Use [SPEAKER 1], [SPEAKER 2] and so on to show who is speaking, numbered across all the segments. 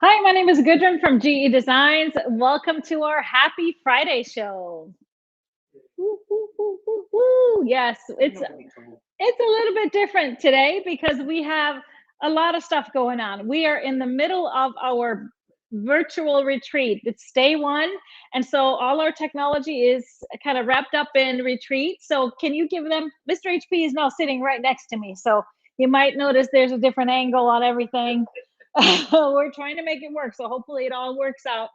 [SPEAKER 1] Hi, my name is Gudrun from GE Designs. Welcome to our Happy Friday show. Woo, woo, woo, woo, woo. Yes, it's a little bit different today because we have a lot of stuff going on. We are in the middle of our virtual retreat. It's day one, and so all our technology is kind of wrapped up in retreat. So can you give them? Mr. HP is now sitting right next to me, so you might notice there's a different angle on everything. We're trying to make it work, so hopefully it all works out.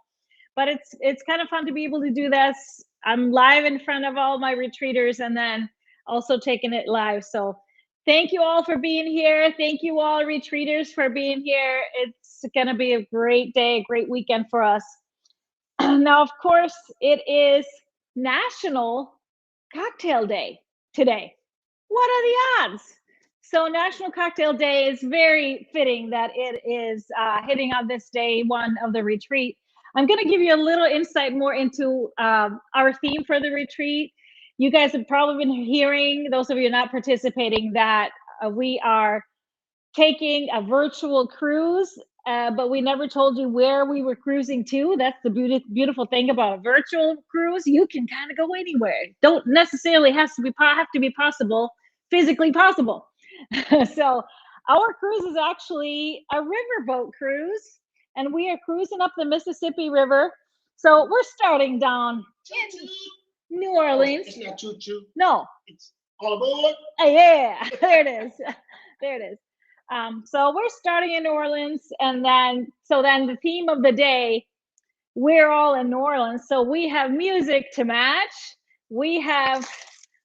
[SPEAKER 1] But it's kind of fun to be able to do this. I'm live in front of all my retreaters and then also taking it live. So thank you all for being here. Thank you all retreaters for being here. It's going to be a great day, a great weekend for us. Now, of course, it is National Cocktail Day today. What are the odds? So National Cocktail Day is very fitting that it is hitting on this day one of the retreat. I'm going to give you a little insight more into our theme for the retreat. You guys have probably been hearing, those of you not participating, that we are taking a virtual cruise, but we never told you where we were cruising to. That's the beautiful thing about a virtual cruise. You can kind of go anywhere. Don't necessarily have to be possible, physically possible. So our cruise is actually a riverboat cruise, and we are cruising up the Mississippi River. So we're starting down in New Orleans.
[SPEAKER 2] It's not choo choo.
[SPEAKER 1] No.
[SPEAKER 2] It's all aboard.
[SPEAKER 1] Yeah, there it is. There it is. So we're starting in New Orleans, and then the theme of the day, we're all in New Orleans, so we have music to match. We have,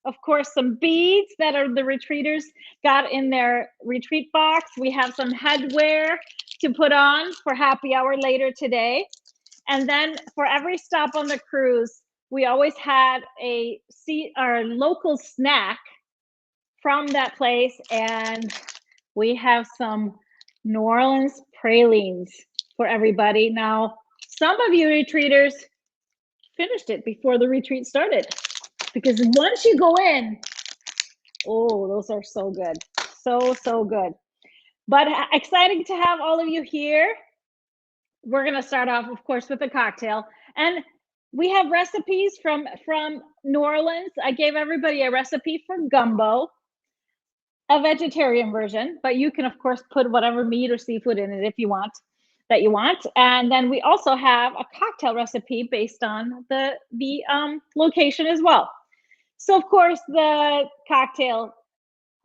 [SPEAKER 1] of course, some beads that are the retreaters got in their retreat box. We have some headwear to put on for happy hour later today. And then for every stop on the cruise, we always had a local snack from that place, and we have some New Orleans pralines for everybody. Now, some of you retreaters finished it before the retreat started, because once you go in, oh, those are so good. So good. But exciting to have all of you here. We're going to start off, of course, with a cocktail. And we have recipes from New Orleans. I gave everybody a recipe for gumbo, a vegetarian version, but you can, of course, put whatever meat or seafood in it if you want. And then we also have a cocktail recipe based on the location as well. So, of course, the cocktail,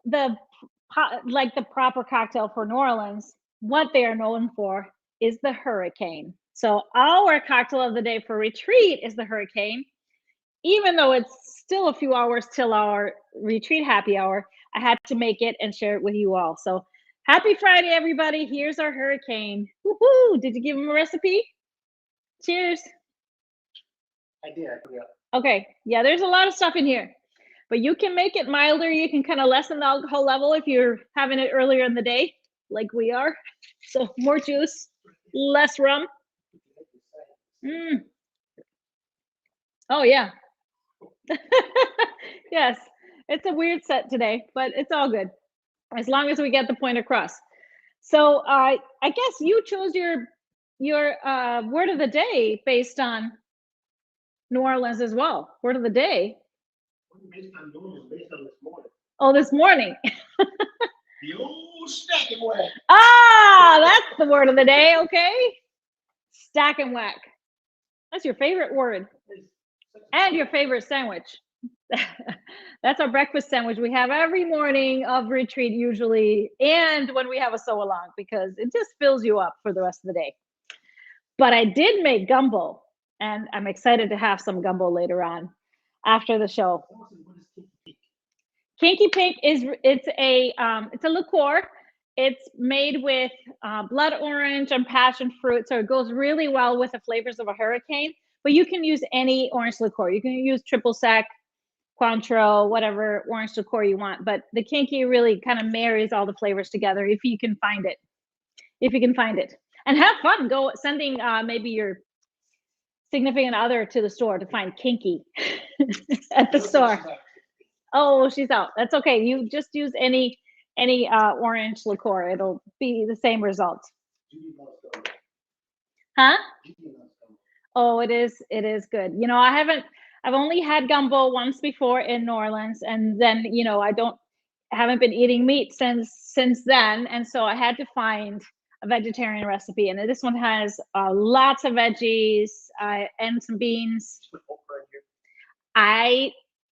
[SPEAKER 1] the proper cocktail for New Orleans, what they are known for is the hurricane. So our cocktail of the day for retreat is the hurricane. Even though it's still a few hours till our retreat happy hour, I had to make it and share it with you all. So happy Friday, everybody. Here's our hurricane. Woohoo! Did you give him a recipe? Cheers.
[SPEAKER 2] I did. I forgot.
[SPEAKER 1] Okay. Yeah, there's a lot of stuff in here, but you can make it milder. You can kind of lessen the alcohol level if you're having it earlier in the day, like we are. So more juice, less rum. Oh, yeah. Yes, it's a weird set today, but it's all good as long as we get the point across. So I guess you chose your word of the day based on New Orleans as well. Word of the day.
[SPEAKER 2] Based on this morning.
[SPEAKER 1] Oh, this morning.
[SPEAKER 2] The old stack and whack.
[SPEAKER 1] Ah, that's the word of the day. Okay, stack and whack. That's your favorite word, and your favorite sandwich. That's our breakfast sandwich we have every morning of retreat usually, and when we have a sew along, because it just fills you up for the rest of the day. But I did make gumbo, and I'm excited to have some gumbo later on after the show. Kinky Pink it's a liqueur. It's made with blood orange and passion fruit, so it goes really well with the flavors of a hurricane. But you can use any orange liqueur. You can use triple sec, Cointreau, whatever orange liqueur you want. But the Kinky really kind of marries all the flavors together if you can find it. And have fun. Go sending maybe your significant other to the store to find Kinky at the store. Oh, she's out. That's okay. You just use any orange liqueur. It'll be the same result. Huh? Oh, it is good. You know, I've only had gumbo once before in New Orleans, and then, you know, haven't been eating meat since then, and so I had to find a vegetarian recipe, and this one has lots of veggies and some beans. I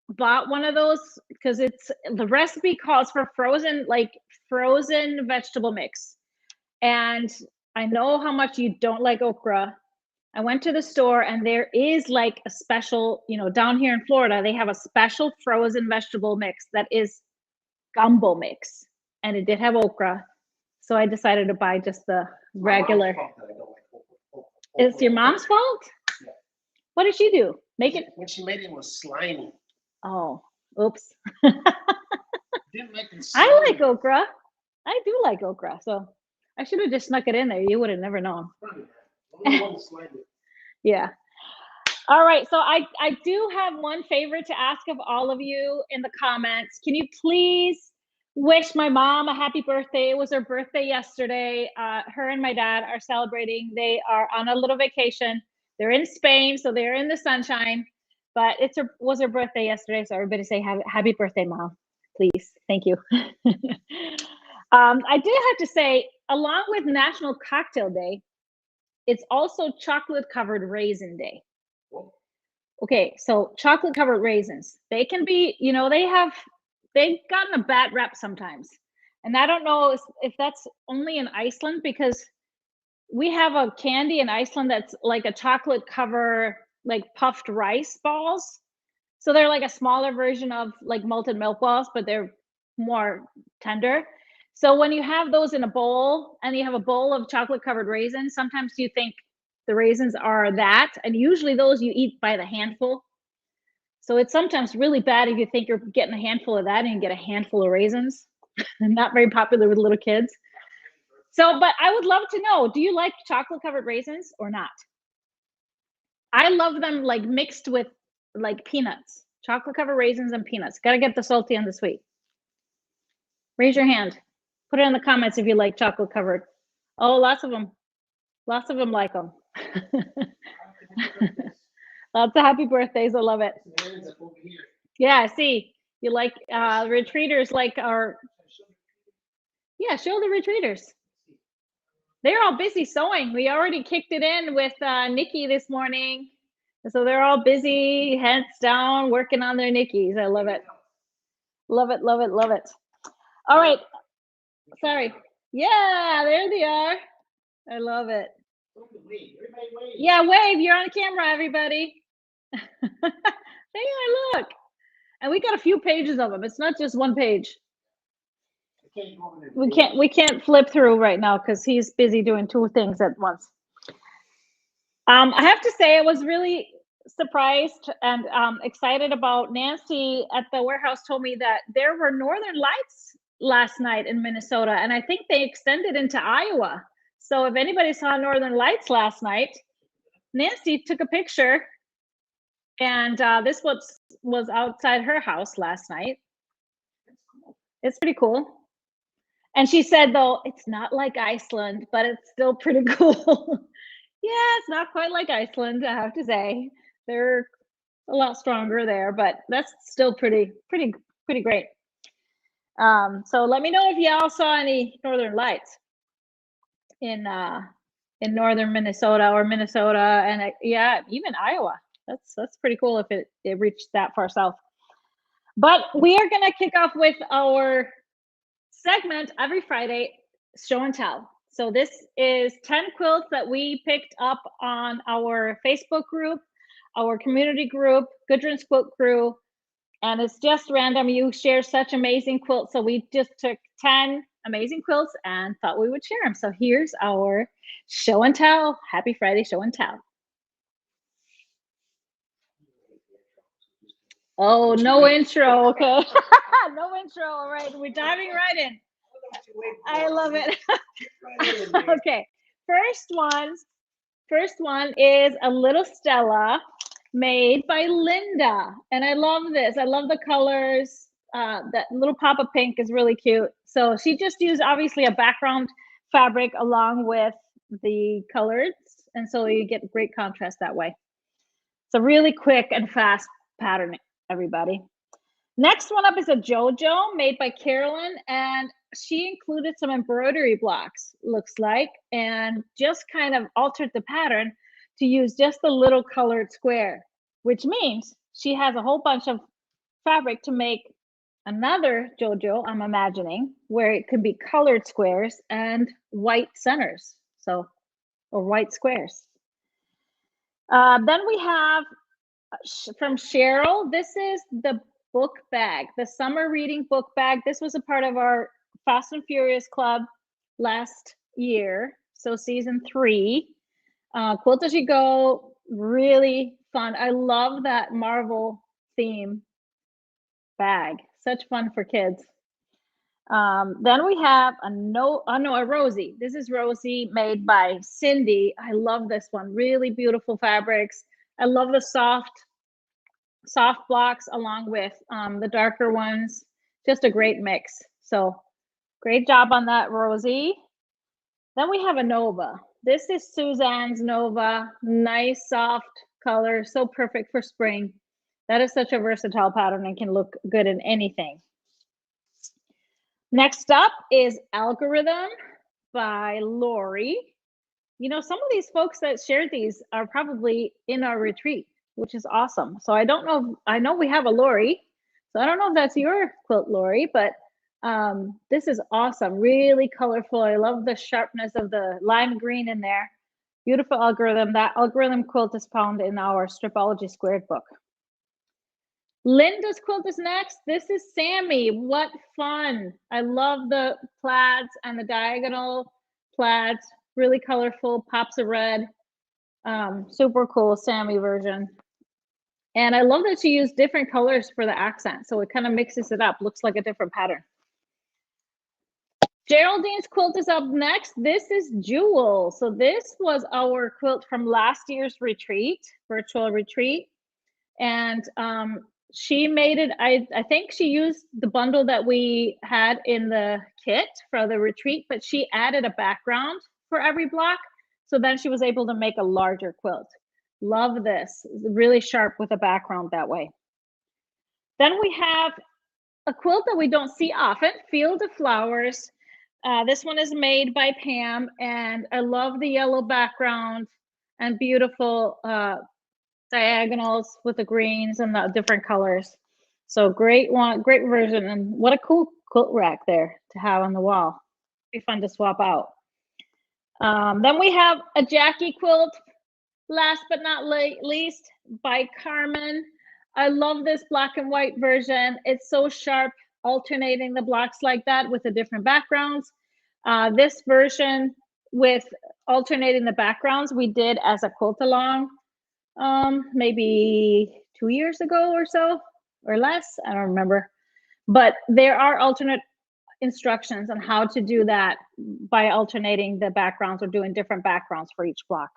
[SPEAKER 1] bought one of those because the recipe calls for frozen vegetable mix, and I know how much you don't like okra. I went to the store and there is like a special, you know, down here in Florida, they have a special frozen vegetable mix that is gumbo mix, and it did have okra. So I decided to buy just the regular. It's your mom's fault?
[SPEAKER 2] Yeah.
[SPEAKER 1] What did she do? Make it?
[SPEAKER 2] When she made it, it was slimy.
[SPEAKER 1] Oh, oops.
[SPEAKER 2] Didn't like it
[SPEAKER 1] I like okra. I do like okra. So I should have just snuck it in there. You would have never known. Yeah. All right. So I do have one favor to ask of all of you in the comments. Can you please wish my mom a happy birthday? It was her birthday yesterday. Her and my dad are celebrating. They are on a little vacation. They're in Spain, so they're in the sunshine. But was her birthday yesterday, so everybody say happy birthday, Mom, please. Thank you. I did have to say, along with National Cocktail Day, it's also chocolate covered raisin day. Okay, so chocolate covered raisins, they can be, you know, they've gotten a bad rep sometimes. And I don't know if that's only in Iceland, because we have a candy in Iceland that's like a chocolate cover, like puffed rice balls. So they're like a smaller version of like malted milk balls, but they're more tender. So when you have those in a bowl and you have a bowl of chocolate covered raisins, sometimes you think the raisins are that, and usually those you eat by the handful. So it's sometimes really bad if you think you're getting a handful of that and you get a handful of raisins. Not very popular with little kids. So, but I would love to know, do you like chocolate covered raisins or not? I love them like mixed with like peanuts, chocolate covered raisins and peanuts. Got to get the salty and the sweet. Raise your hand. Put it in the comments if you like chocolate covered. Oh, lots of them like them. Lots of happy birthdays. I love it. Yeah, see, you like retreaters like our. Yeah, show the retreaters. They're all busy sewing. We already kicked it in with Nikki this morning. So they're all busy, heads down, working on their Nickies. I love it. Love it, love it, love it. All right. Sorry. Yeah, there they are. I love it. Yeah, wave. You're on camera, everybody. There I look. And we got a few pages of them. It's not just one page. We can't flip through right now because he's busy doing two things at once. I have to say I was really surprised and excited about Nancy at the warehouse told me that there were northern lights last night in Minnesota, and I think they extended into Iowa. So if anybody saw northern lights last night, Nancy took a picture, and this was outside her house last night. It's pretty cool. And she said, though, it's not like Iceland, but it's still pretty cool. Yeah, it's not quite like Iceland, I have to say. They're a lot stronger there, but that's still pretty great. So let me know if y'all saw any northern lights in northern Minnesota or Minnesota, and yeah, even Iowa. That's pretty cool if it reached that far south. But we are gonna kick off with our segment every Friday, show and tell. So this is 10 quilts that we picked up on our Facebook group, our community group, Gudrun's Quilt Crew, and it's just random. You share such amazing quilts. So we just took 10 amazing quilts and thought we would share them. So here's our show and tell. Happy Friday, show and tell. Oh, no intro, okay. No intro, all right, we're diving right in. I love it. Okay, first one is a little Stella made by Linda, and I love this. I love the colors. That little pop of pink is really cute. So she just used obviously a background fabric along with the colors, And so you get great contrast that way. It's a really quick and fast pattern, everybody. Next one up is a JoJo made by Carolyn, and she included some embroidery blocks, looks like, and just kind of altered the pattern to use just the little colored square, which means she has a whole bunch of fabric to make another JoJo, I'm imagining, where it could be colored squares and white centers, so, or white squares. Then we have from Cheryl, this is the book bag, the summer reading book bag. This was a part of our Fast and Furious Club last year, so season 3. Quilt as you go, really fun. I love that Marvel theme bag, such fun for kids. Then we have a Rosie. This is Rosie made by Cindy. I love this one, really beautiful fabrics. I love the soft blocks along with the darker ones. Just a great mix. So great job on that, Rosie. Then we have a Nova. This is Suzanne's Nova. Nice soft color, so perfect for spring. That is such a versatile pattern and can look good in anything. Next up is Algorithm by Lori. You know, some of these folks that shared these are probably in our retreat, which is awesome. So I don't know, I know we have a Lori, so I don't know if that's your quilt, Lori, but this is awesome, really colorful. I love the sharpness of the lime green in there. Beautiful algorithm. That algorithm quilt is found in our Stripology Squared book. Linda's quilt is next. This is Sammy. What fun. I love the plaids and the diagonal plaids. Really colorful, pops of red. Super cool Sammy version. And I love that she used different colors for the accent. So it kind of mixes it up. Looks like a different pattern. Geraldine's quilt is up next. This is Jewel. So this was our quilt from last year's retreat, virtual retreat. And she made it, I think she used the bundle that we had in the kit for the retreat, but she added a background for every block. So then she was able to make a larger quilt. Love this, really sharp with a background that way. Then we have a quilt that we don't see often, Field of Flowers. This one is made by Pam, and I love the yellow background and beautiful diagonals with the greens and the different colors. So great one, great version. And what a cool quilt rack there to have on the wall. Be fun to swap out. Then we have a Jackie quilt, last but not least, by Carmen. I love this black and white version. It's so sharp, alternating the blocks like that with the different backgrounds. This version with alternating the backgrounds we did as a quilt along maybe 2 years ago or so, or less, I don't remember. But there are alternate instructions on how to do that by alternating the backgrounds or doing different backgrounds for each block.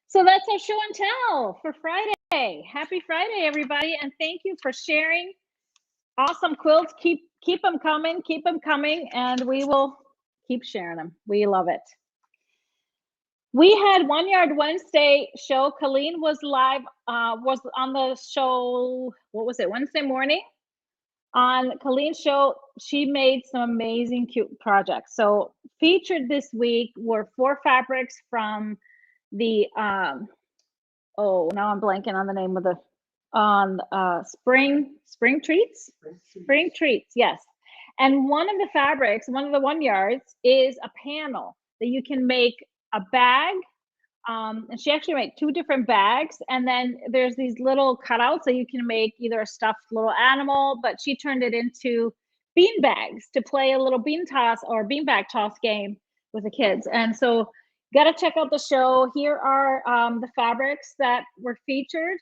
[SPEAKER 1] So that's our show and tell for Friday. Happy Friday, everybody, and thank you for sharing. Awesome quilts. Keep them coming, and we will keep sharing them. We love it. We had One Yard Wednesday show. Colleen was live, was on the show, what was it, Wednesday morning? On Colleen's show, she made some amazing cute projects. So featured this week were 4 fabrics from the, oh, now I'm blanking on the name of the, Spring Treats? Spring Treats, yes. And one of the fabrics, one of the 1 yards is a panel that you can make a bag, and she actually made 2 different bags, and then there's these little cutouts that you can make either a stuffed little animal, but she turned it into bean bags to play a little bean toss or beanbag toss game with the kids. And so gotta check out the show. Here are the fabrics that were featured.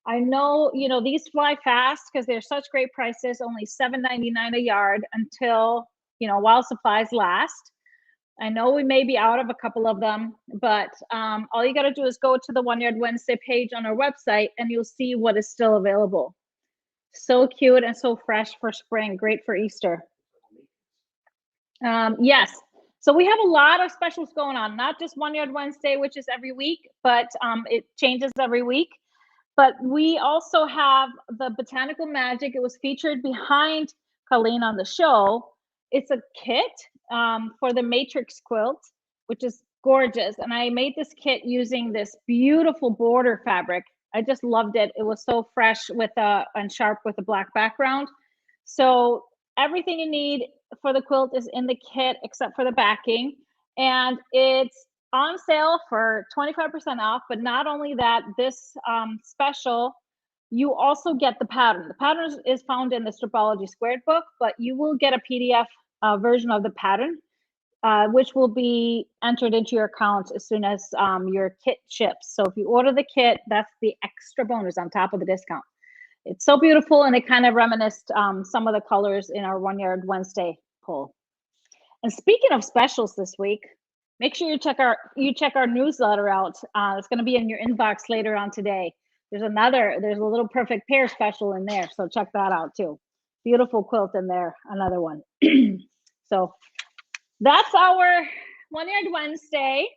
[SPEAKER 1] I know, you know, these fly fast because they're such great prices, only $7.99 a yard until, you know, while supplies last. I know we may be out of a couple of them, but all you got to do is go to the One Yard Wednesday page on our website and you'll see what is still available. So cute and so fresh for spring, great for Easter. Yes, So we have a lot of specials going on, not just One Yard Wednesday, which is every week, but it changes every week. But we also have the Botanical Magic. It was featured behind Colleen on the show. It's a kit for the Matrix quilt, which is gorgeous. And I made this kit using this beautiful border fabric. I just loved it. It was so fresh and sharp with a black background. So everything you need for the quilt is in the kit except for the backing. And it's on sale for 25% off. But not only that, this special, you also get the pattern. The pattern is found in the Stripology Squared book, but you will get a PDF version of the pattern, which will be entered into your account as soon as your kit ships. So if you order the kit, that's the extra bonus on top of the discount. It's so beautiful, and it kind of reminisced some of the colors in our One Yard Wednesday poll. And speaking of specials this week, make sure you check our newsletter out. It's going to be in your inbox later on today. There's a little perfect pair special in there, so check that out too. Beautiful quilt in there, another one. So that's our One Yard Wednesday.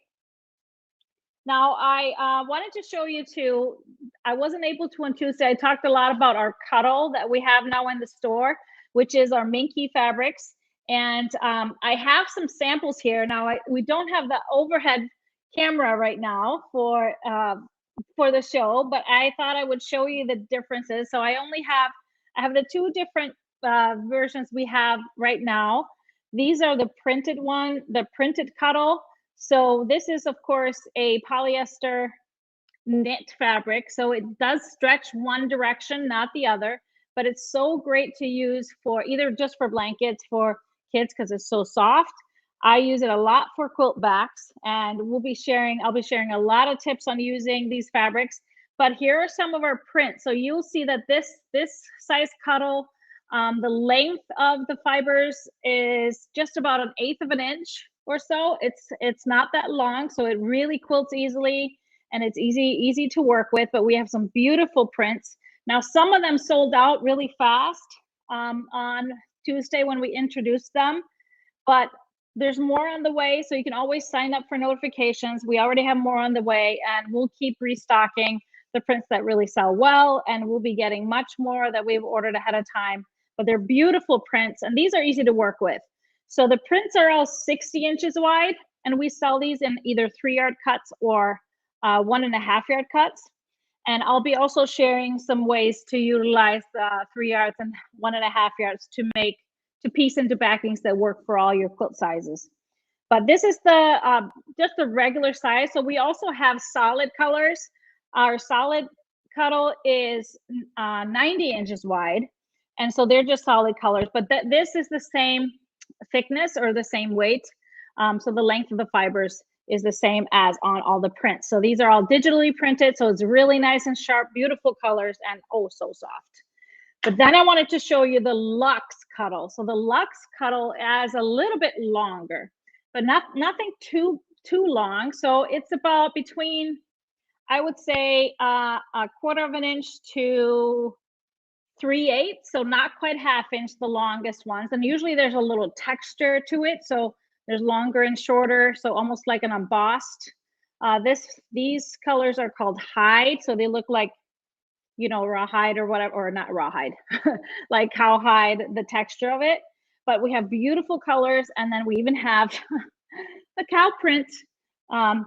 [SPEAKER 1] Now, I wanted to show you too, I wasn't able to on Tuesday. I talked a lot about our Cuddle that we have now in the store, which is our Minky fabrics. And I have some samples here. Now, we don't have the overhead camera right now for the show, but I thought I would show you the differences. So I have the two different versions we have right now. These are the printed Cuddle. So this is, of course, a polyester knit fabric. So it does stretch one direction, not the other, but it's so great to use for either just for blankets for kids because it's so soft. I use it a lot for quilt backs, and I'll be sharing a lot of tips on using these fabrics. But here are some of our prints. So you'll see that this size Cuddle, the length of the fibers is just about 1/8 of an inch or so. It's not that long, so it really quilts easily, and it's easy to work with. But we have some beautiful prints. Now, some of them sold out really fast on Tuesday when we introduced them, but there's more on the way, so you can always sign up for notifications. We already have more on the way, and we'll keep restocking the prints that really sell well, and we'll be getting much more that we've ordered ahead of time. But they're beautiful prints, and these are easy to work with. So the prints are all 60 inches wide, and we sell these in either 3-yard cuts or 1.5-yard cuts. And I'll be also sharing some ways to utilize 3 yards and 1.5 yards to piece into backings that work for all your quilt sizes. But this is just the regular size. So we also have solid colors. Our solid Cuddle is 90 inches wide. And so they're just solid colors, but this is the same thickness or the same weight. So the length of the fibers is the same as on all the prints. So these are all digitally printed. So it's really nice and sharp, beautiful colors, and oh, so soft. But then I wanted to show you the Luxe Cuddle. So the Luxe Cuddle is a little bit longer, but nothing too long. So it's about between, I would say, 1/4 of an inch to 3/8, so not quite 1/2 inch, the longest ones. And usually there's a little texture to it, so there's longer and shorter, so almost like an embossed. These colors are called hide, so they look like, rawhide or whatever, or not rawhide, like cowhide, the texture of it. But we have beautiful colors, and then we even have the cow print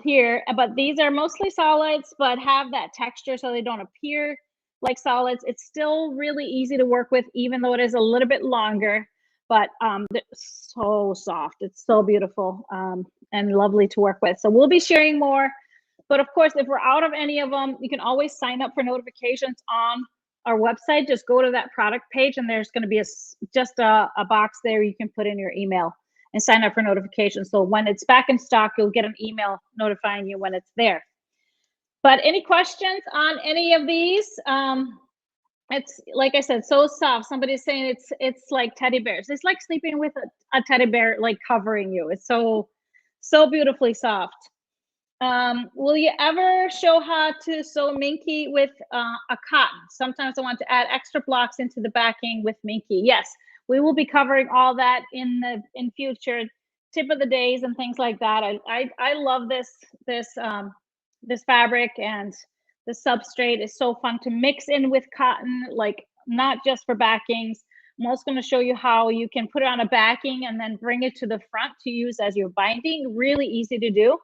[SPEAKER 1] here. But these are mostly solids, but have that texture so they don't appear like solids. It's still really easy to work with, even though it is a little bit longer, but they're so soft. It's so beautiful and lovely to work with. So we'll be sharing more. But of course, if we're out of any of them, you can always sign up for notifications on our website. Just go to that product page, and there's going to be just a box there you can put in your email and sign up for notifications. So when it's back in stock, you'll get an email notifying you when it's there. But any questions on any of these? It's like I said, so soft. Somebody's saying it's like teddy bears. It's like sleeping with a teddy bear, like covering you. It's so beautifully soft. Will you ever show how to sew Minky with a cotton? Sometimes I want to add extra blocks into the backing with Minky. Yes, we will be covering all that in future tip of the days and things like that. I love this fabric, and the substrate is so fun to mix in with cotton, like not just for backings. I'm also going to show you how you can put it on a backing and then bring it to the front to use as your binding. Really easy to do.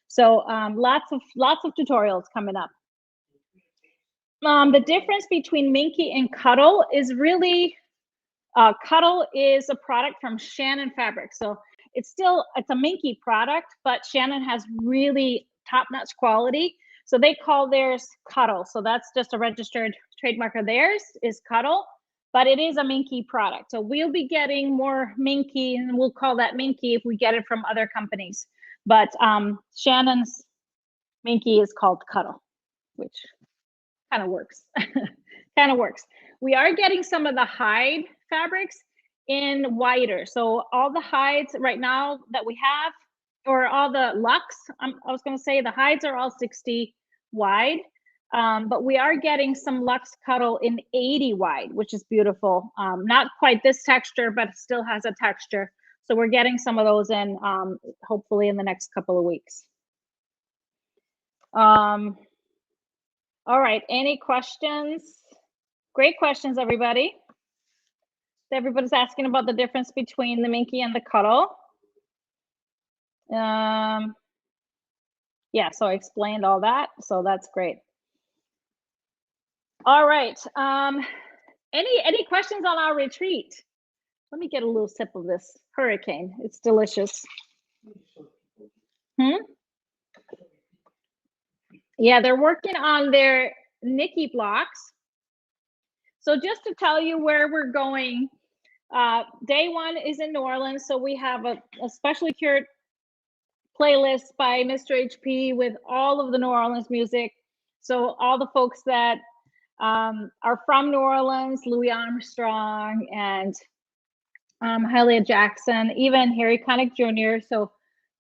[SPEAKER 1] So lots of tutorials coming up. The difference between Minky and Cuddle is really, Cuddle is a product from Shannon Fabric. So it's a Minky product, but Shannon has really top-notch quality. So they call theirs Cuddle. So that's just a registered trademark of theirs is Cuddle, but it is a Minky product. So we'll be getting more Minky, and we'll call that Minky if we get it from other companies. But Shannon's Minky is called Cuddle, which kind of works. Kind of works. We are getting some of the hide fabrics in wider. So all the hides right now that we have, or all the Luxe, I was going to say the hides are all 60 wide, but we are getting some Luxe Cuddle in 80 wide, which is beautiful. Not quite this texture, but it still has a texture. So we're getting some of those in, hopefully in the next couple of weeks. All right, any questions? Great questions, everybody. Everybody's asking about the difference between the Minky and the Cuddle. Yeah, so I explained all that, so that's great. All right, any questions on our retreat? Let me get a little sip of this hurricane. It's delicious. Yeah, they're working on their Nikki blocks. So just to tell you where we're going, day one is in New Orleans. So we have a specially cured playlist by Mr. HP with all of the New Orleans music. So all the folks that are from New Orleans, Louis Armstrong and Halia Jackson, even Harry Connick Jr. So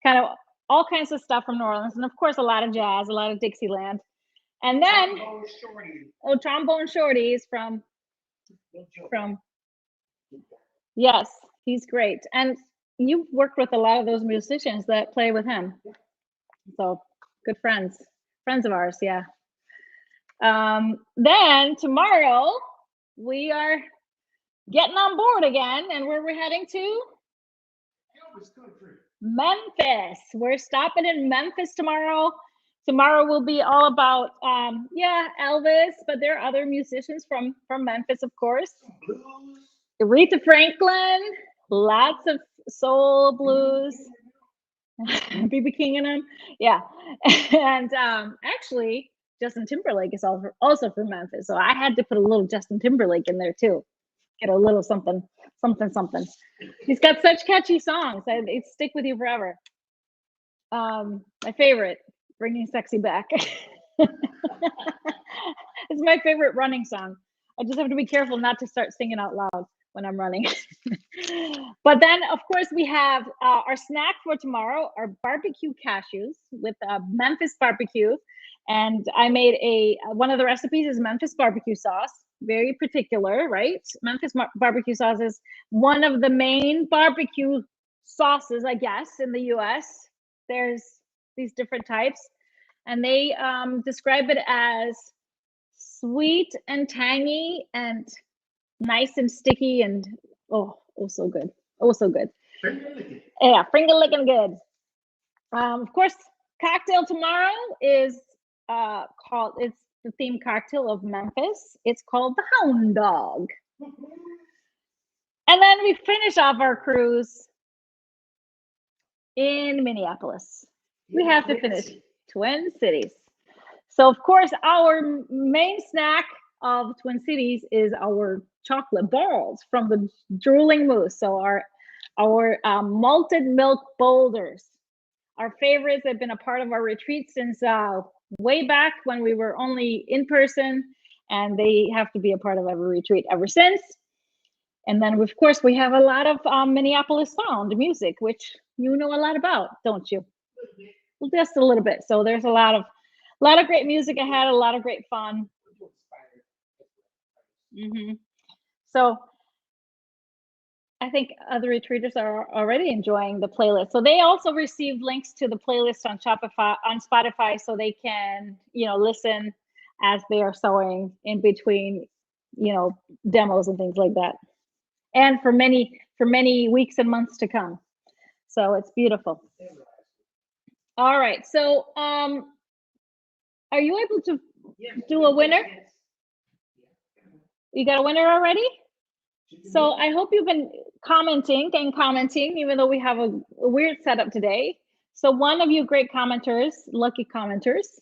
[SPEAKER 1] kind of all kinds of stuff from New Orleans. And of course, a lot of jazz, a lot of Dixieland. And then, Trombone Shorty is from, yes, he's great. And you've worked with a lot of those musicians that play with him. So good friends of ours, yeah. Then tomorrow we are getting on board again, and where we're heading to? Memphis. We're stopping in Memphis tomorrow. Tomorrow will be all about, yeah, Elvis, but there are other musicians from Memphis, of course. Aretha Franklin, lots of soul, blues, B.B. King and them, yeah. And actually, Justin Timberlake is also from Memphis, so I had to put a little Justin Timberlake in there too. Get a little something. He's got such catchy songs; they stick with you forever. My favorite, "Bringing Sexy Back." It's my favorite running song. I just have to be careful not to start singing out loud when I'm running. But then, of course, we have our snack for tomorrow, our barbecue cashews with Memphis barbecue. And I made one of the recipes is Memphis barbecue sauce. Very particular, right? Memphis barbecue sauce is one of the main barbecue sauces, I guess, in the US. There's these different types, and they describe it as sweet and tangy and nice and sticky and oh so good. Yeah, finger licking good. Of course, cocktail tomorrow is it's the theme cocktail of Memphis. It's called the Hound Dog. And then we finish off our cruise in Minneapolis. We have to finish Twin Cities. So of course, our main snack of Twin Cities is our chocolate balls from the Drooling Moose. So our malted milk boulders. Our favorites have been a part of our retreat since way back when we were only in person, and they have to be a part of every retreat ever since. And then, of course, we have a lot of Minneapolis sound music, which you know a lot about, don't you? Well, just a little bit. So there's a lot of great music ahead, a lot of great fun. So I think other retreaters are already enjoying the playlist. So they also receive links to the playlist on Spotify, so they can, listen as they are sewing in between, demos and things like that. And for many weeks and months to come. So it's beautiful. All right. So are you able to do a winner? You got a winner already? So I hope you've been commenting, even though we have a weird setup today. So one of you great commenters, lucky commenters,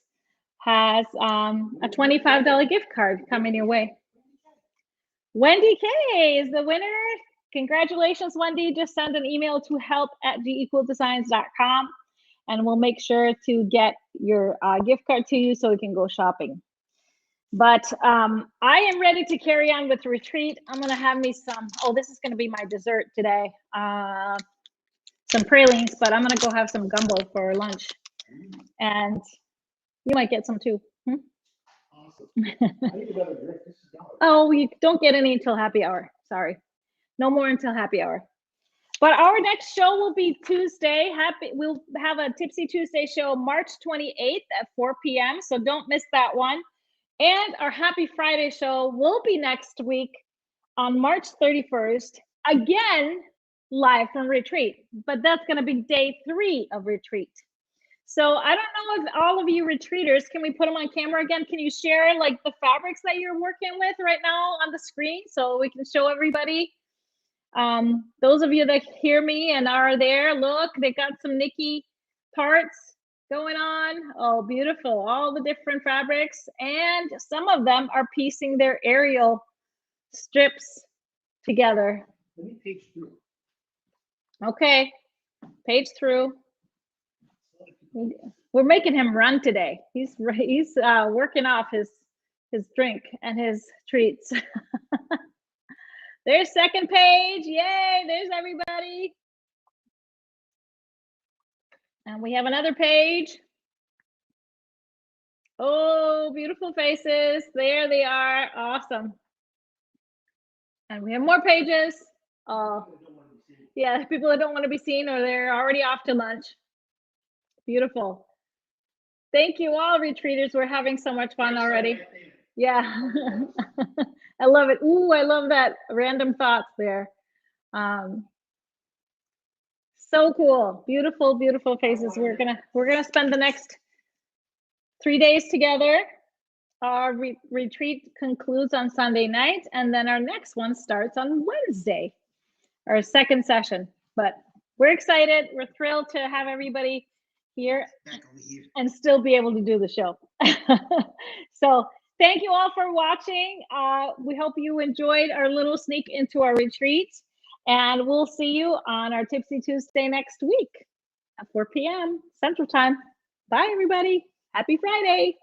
[SPEAKER 1] has a $25 gift card coming your way. Wendy K is the winner. Congratulations, Wendy. Just send an email to help@gequaldesigns.com and we'll make sure to get your gift card to you so we can go shopping. But I am ready to carry on with the retreat. I'm going to have me some, this is going to be my dessert today. Some pralines, but I'm going to go have some gumbo for lunch. And you might get some too.
[SPEAKER 2] Awesome. I need another drink. This is gone.
[SPEAKER 1] Oh, you don't get any until happy hour. Sorry. No more until happy hour. But our next show will be Tuesday. We'll have a Tipsy Tuesday show March 28th at 4 p.m. So don't miss that one. And our Happy Friday show will be next week on March 31st, again, live from retreat. But that's going to be day 3 of retreat. So I don't know if all of you retreaters, can we put them on camera again? Can you share like the fabrics that you're working with right now on the screen so we can show everybody? Those of you that hear me and are there, look, they got some Nikki parts going on. Oh, beautiful. All the different fabrics. And some of them are piecing their aerial strips together.
[SPEAKER 2] Let me page through.
[SPEAKER 1] Okay, page through. We're making him run today. He's working off his drink and his treats. There's second page. Yay, there's everybody. And we have another page. Oh, beautiful faces. There they are. Awesome. And we have more pages. Oh, yeah, people that don't want to be seen or they're already off to lunch. Beautiful. Thank you all, retreaters. We're having so much fun already. Yeah. I love it. Ooh, I love that random thoughts there. So cool. Beautiful, beautiful faces. We're gonna spend the next 3 days together. Our retreat concludes on Sunday night, and then our next one starts on Wednesday, our second session. But we're excited. We're thrilled to have everybody here and still be able to do the show. So thank you all for watching. We hope you enjoyed our little sneak into our retreat, and we'll see you on our Tipsy Tuesday next week at 4 p.m. Central Time. Bye, everybody. Happy Friday.